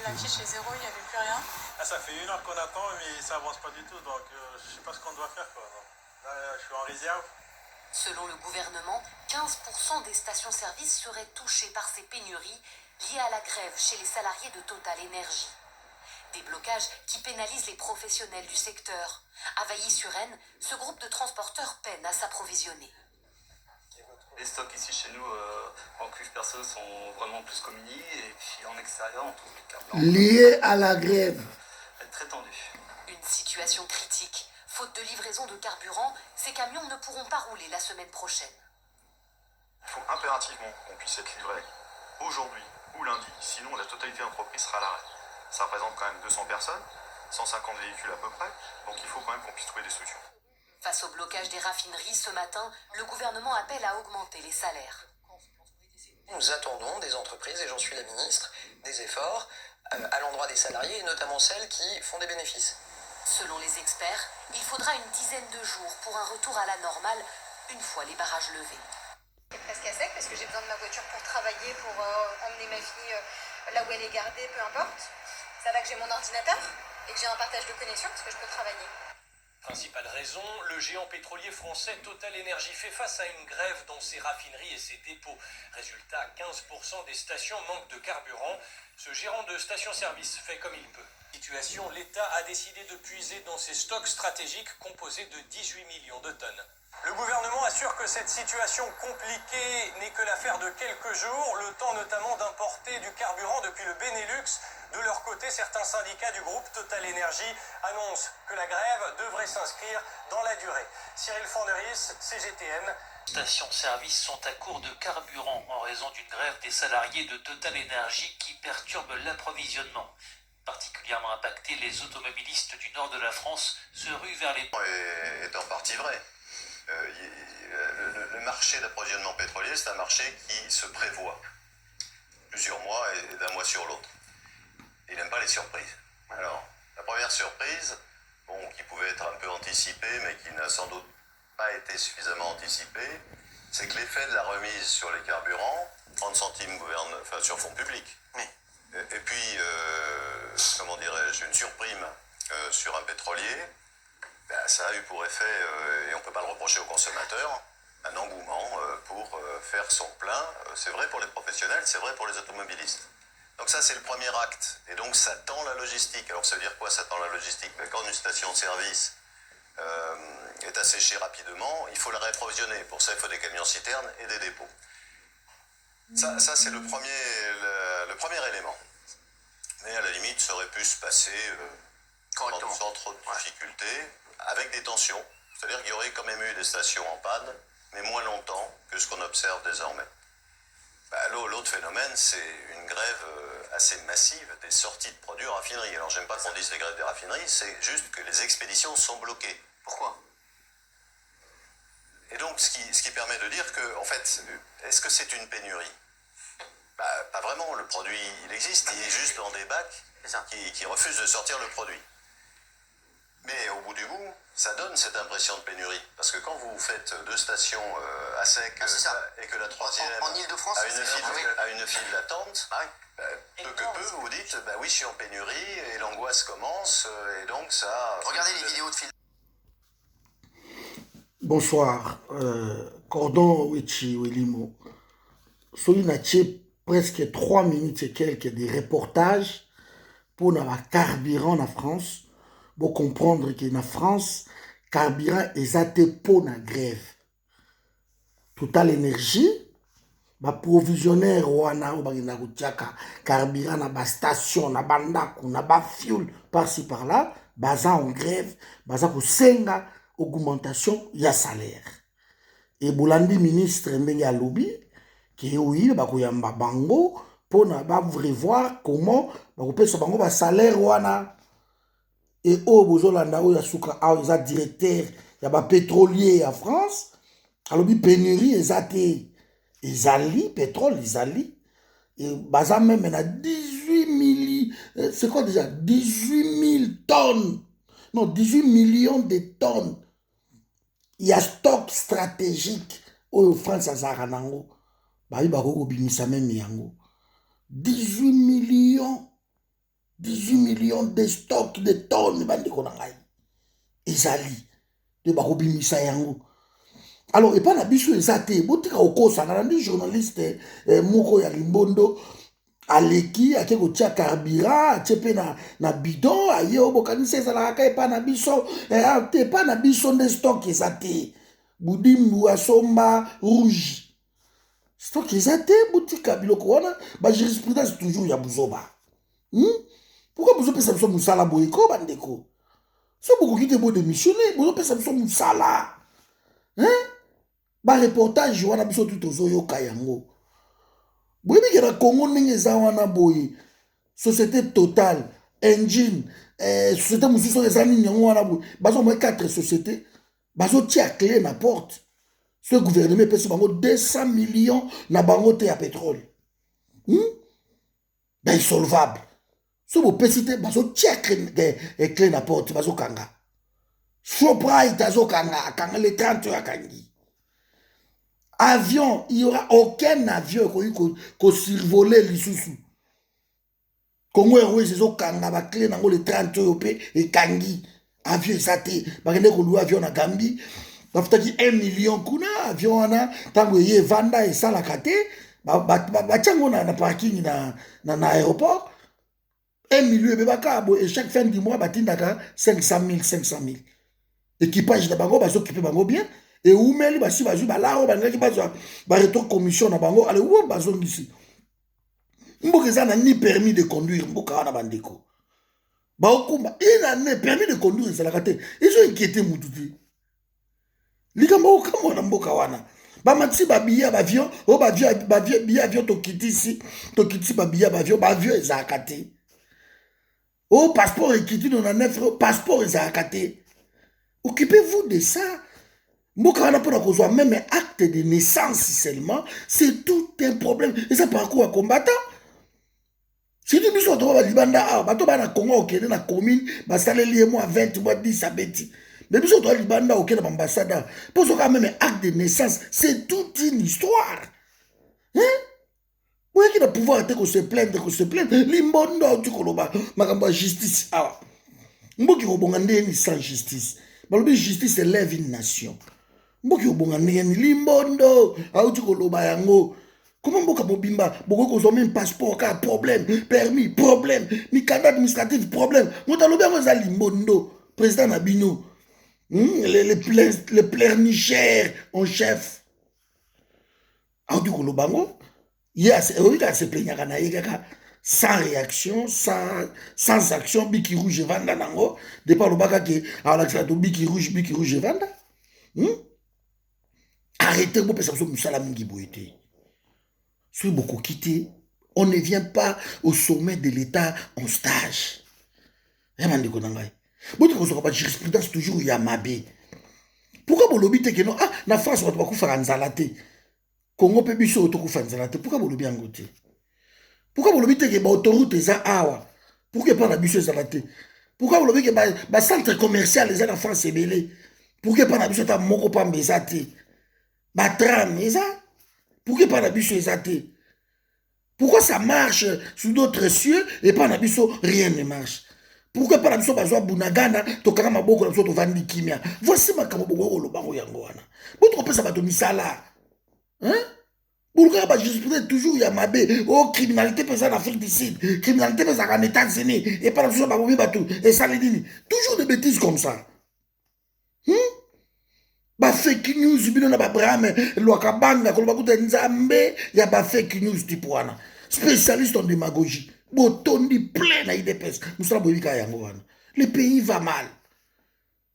L'affiche est zéro, il n'y avait plus rien. Ah, ça fait 1 heure qu'on attend, mais ça avance pas du tout, donc je sais pas ce qu'on doit faire, quoi. Donc, là, je suis en réserve. Selon le gouvernement, 15% des stations-service seraient touchées par ces pénuries liées à la grève chez les salariés de Total Énergie. Des blocages qui pénalisent les professionnels du secteur. À Vailly-sur-Aisne, ce groupe de transporteurs peine à s'approvisionner. Les stocks ici chez nous en cuve perceuse sont vraiment plus qu'au mini, et puis en extérieur on trouve du carburant. Lié à la grève. Très tendu. Une situation critique. Faute de livraison de carburant, ces camions ne pourront pas rouler la semaine prochaine. Il faut impérativement qu'on puisse être livré aujourd'hui ou lundi, sinon la totalité de l'entreprise sera à l'arrêt. Ça représente quand même 200 personnes, 150 véhicules à peu près, donc il faut quand même qu'on puisse trouver des solutions. Face au blocage des raffineries ce matin, le gouvernement appelle à augmenter les salaires. Nous attendons des entreprises, et j'en suis la ministre, des efforts à l'endroit des salariés, et notamment celles qui font des bénéfices. Selon les experts, il faudra une dizaine de jours pour un retour à la normale, une fois les barrages levés. C'est presque à sec parce que j'ai besoin de ma voiture pour travailler, pour emmener ma fille là où elle est gardée, peu importe. Ça va que j'ai mon ordinateur et que j'ai un partage de connexion parce que je peux travailler. Principale raison, le géant pétrolier français Total Énergie fait face à une grève dans ses raffineries et ses dépôts. Résultat, 15% des stations manquent de carburant. Ce gérant de station-service fait comme il peut. Situation, l'État a décidé de puiser dans ses stocks stratégiques composés de 18 millions de tonnes. Le gouvernement assure que cette situation compliquée n'est que l'affaire de quelques jours, le temps notamment d'importer du carburant depuis le Benelux. De leur côté, certains syndicats du groupe Total Énergie annoncent que la grève devrait s'inscrire dans la durée. Cyril Forneris, CGTN. Les stations-service sont à court de carburant en raison d'une grève des salariés de Total Énergie qui perturbe l'approvisionnement. Particulièrement impactés, les automobilistes du nord de la France se ruent vers les... Est en partie vrai. Le marché d'approvisionnement pétrolier, c'est un marché qui se prévoit plusieurs mois et d'un mois sur l'autre. Il n'aime pas les surprises. Alors, la première surprise, qui pouvait être un peu anticipée, mais qui n'a sans doute pas été suffisamment anticipée, c'est que l'effet de la remise sur les carburants, 30 centimes sur fonds publics, et puis, comment dirais-je, une surprime sur un pétrolier, ça a eu pour effet, et on ne peut pas le reprocher aux consommateurs, un engouement pour faire son plein. C'est vrai pour les professionnels, c'est vrai pour les automobilistes. Donc ça, c'est le premier acte. Et donc, ça tend la logistique. Alors, ça veut dire quoi, ça tend la logistique? Quand une station-service est asséchée rapidement, il faut la réapprovisionner. Pour ça, il faut des camions-citernes et des dépôts. Ça c'est le premier élément. Mais à la limite, ça aurait pu se passer sans trop de difficultés, avec des tensions. C'est-à-dire qu'il y aurait quand même eu des stations en panne, mais moins longtemps que ce qu'on observe désormais. L'autre phénomène, c'est une grève assez massive des sorties de produits en raffinerie. Alors, j'aime pas qu'on dise les grèves des raffineries, c'est juste que les expéditions sont bloquées. Pourquoi? Et donc, ce qui permet de dire que, en fait, est-ce que c'est une pénurie? Pas vraiment, le produit, il existe, il est juste dans des bacs qui refusent de sortir le produit. Mais au bout du bout, ça donne cette impression de pénurie. Parce que quand vous faites 2 stations à sec et que la troisième en Ile-de-France, a une file d'attente, peu que peu, vous dites, oui, je suis en pénurie, et l'angoisse commence, et donc ça... Regardez les vidéos de fil. Bonsoir, Cordon Wichi Welimo. Soyez presque 3 minutes et quelques des reportages pour la carburant en France. Pour comprendre que en France, carburant est até pour la grève. Total Énergie, provisionnaire wana na kutiaka carburant na ba station na bandako na ba fuel par-ci par-là, baza en grève, baza kosenga augmentation ya salaire. Et Boulandi ministre ndenge alobi que oui bakoyamba bango pona ba revoir comment bakopesa bango ba salaire wana. Et au bozolanda o ya suka a eza directeur ya ba pétrolier en France, alobi pénurie ezate ezali pétrole ezali et baza même na 18 000 c'est quoi déjà 18 000 tonnes, non 18 millions de tonnes. Il y a stock stratégique au France azara nango bayi bako bimisa même yango 18 millions 18 millions de stocks de tonnes bandeko na ngai ezali te bakobimisa yango. Alors epa na biso eza te botika okosanga na ndi journaliste moko ya Limbondo aleki ake kotia carburant atie pe na bidon aye obokanisa ezalaka ka epa na biso te epa na biso nde stock eza te budimbu asomba rouge stock eza te botika biloko wana bajurisprudence toujours ya buzoba. Pourquoi bozopesa biso mosala boye ko bandeko so bokoki te bodémissionne bozopesa biso mosala bareportage wana biso tu tozoyoka yango boyebike na Congo ndenge eza wana boye société Total Engine société mosusu oyo eza nini yango wana boye bazomoi 4 société bazotia clé na porte so gouvernement epesi bango 200 millions na bango te ya pétrole insolvable so bopesi te bazotia clé na porte bazokanga Shoprite azokanga akanga le 30 oyo akangi avion, il n'y aura aucun avion qui survoler lisusu. Congo Airways, ils ont kanga clé dans le 30 européen et kangi. Avion, ça te. Bakende ko louer avion na Gambie. Bafutaki 1 million kuna avion wana tango ye vanda et ça la kate. Ba tiango na parking na aéroport. 1 million be bakabo et chaque fin du mois batindaka 500 000. Équipage de bango bazo occuper bango bien. Et où meli basi bazu balaro bangaki bazwa ba retour commission na bango ale où bazongisi mboka za na ni permis de conduire mboka wana bandeko ba okumba ina ne permis de conduire c'est la kate ils ont inquiété mututi likambo okamo na mboka wana ba matsi ba biya ba avion o ba biya avion to kitisi ba biya ba avion za kate o passeport ekiti na 9 euros passeport za kate occupez-vous de ça. Mboka wana pona kozwa même acte de naissance seulement, c'est tout un problème. Et ça par quoi combattant? Si tu biso to ba libanda bato ba na Congo okende na commune ba saleli moi 20 mois 10 abeti. Mais biso to libanda okende ambassade. Pour ça quand même acte de naissance, c'est toute une histoire. Hein? Où est-ce qu'il a pouvoir te se plaindre Limbondo tu koloba makambo justice awa. Mboki robonga ndeni sans justice. Balobi justice élève une nation. Mboki obonga ndeni Limbondo auti koloba yango. Comment mboka mobimba boko kozwa même passeport ka problème permis problème mikanda administratif problème motalobi yango za Limbondo président Nabino le pleurnicheur en chef auti koloba ngo yes oika se plaignaka na yeka sans réaction sans action biki rouge vanda nango départ lobaka ke ala to biki rouge vanda arrêtez vous personne musala mingi boyete. Si beaucoup quitté, on ne vient pas au sommet de l'État en stage. Pas jurisprudence toujours Yamabé. Pourquoi vous l'obité que non? Ah, la France va pas faire un zalaté. Congo peut bicho autour faire un zalaté. Pourquoi vous l'obité en côté? Pourquoi vous l'obité que l'autoroute est à Awa? Pourquoi pas la bicho zalaté? Pourquoi vous l'obité que le centre commercial les en France est belé? Pourquoi pas la bicho ta moko pas mbezate? Batram, est ça? Pourquoi pas Nabiso exaté? Pourquoi ça marche sous d'autres cieux et pas Nabiso rien ne marche? Pourquoi pas Nabiso bazwa bunagana to kama boko Nabiso to vandi kimia? Voici ma kama boko lo bango yango wana. Votre pesa bato misala. Hein? Pourquoi pas jurisprudence toujours Yamabé? Oh criminalité pesa en Afrique du Sud, criminalité pesa en États-Unis et pas Nabiso babomi bato et ça les dit. Toujours des bêtises comme ça. Ba fake news bino na ba brame lwaka banga koloba kuta nzambe ya ba fake news tipwana spécialiste en démagogie botondi plein na IDPS musala boyika yango wana le pays va mal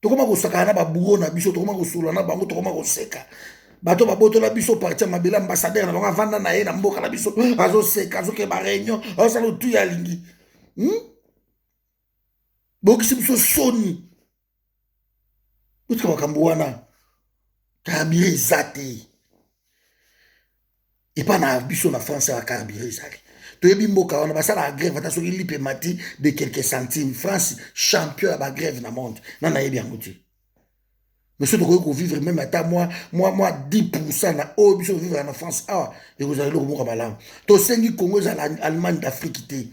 tokoma ko sakana ba bureau na biso tokoma ko sula na bango tokoma ko seka bato ba botola biso parti mabela ambassadeur na bango vanda na ye na mboka na biso azo seka azo ke ba réunion azo sala tout ya lingi bokisi biso soni utka makambo wana carburé zate. Et pas na biso na France à carburé zate. Toyebi mboka wana basala grève ata soki lipe mati de quelques centimes. France champion à la grève na monde. Nana yebi yangote. Monsieur to vivre même ata moi 10% na o biso vivre en France. Ah et vous allez le moka balam. To sengi Congo za l'Allemagne d'Afrique té.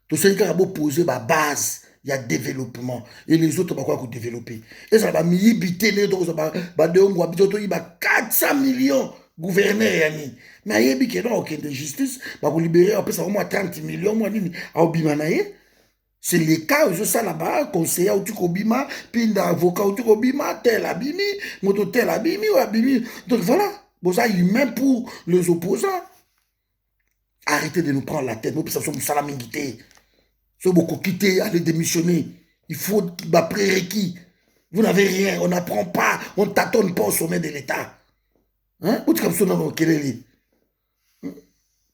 Tout ça, il faut poser la base. Il y a développement. Et les autres, quoi qu'on développer. Et ça va m'ybiter, il y a 400 millions gouverneurs. Mais il y a aucune justice. Il va libérer, on peut savoir, moi, 30 millions, moi, c'est le cas, je sais là-bas, conseiller au Tukobima, puis d'avocat au Tukobima, tel abimi, moto tel abimi, ou abimi. Donc voilà, bon, ça, humain pour les opposants. Arrêtez de nous prendre la tête, nous, ça sommes salamingité. Si beaucoup quitter, allez démissionner. Il faut des prérequis. Vous n'avez rien, on n'apprend pas, on ne tâtonne pas au sommet de l'État. Hein?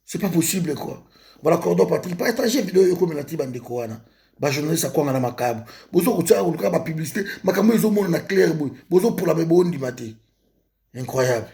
C'est pas possible, quoi. Voilà, Cordon Patrick, partagez vidéo comme la Tiban de Koana. Bah, journaliste, ça quoi, on a ma cab. Bozo, vous avez la publicité, ma cam, ils ont mon clair, bozo pour la bonne du matin. Incroyable.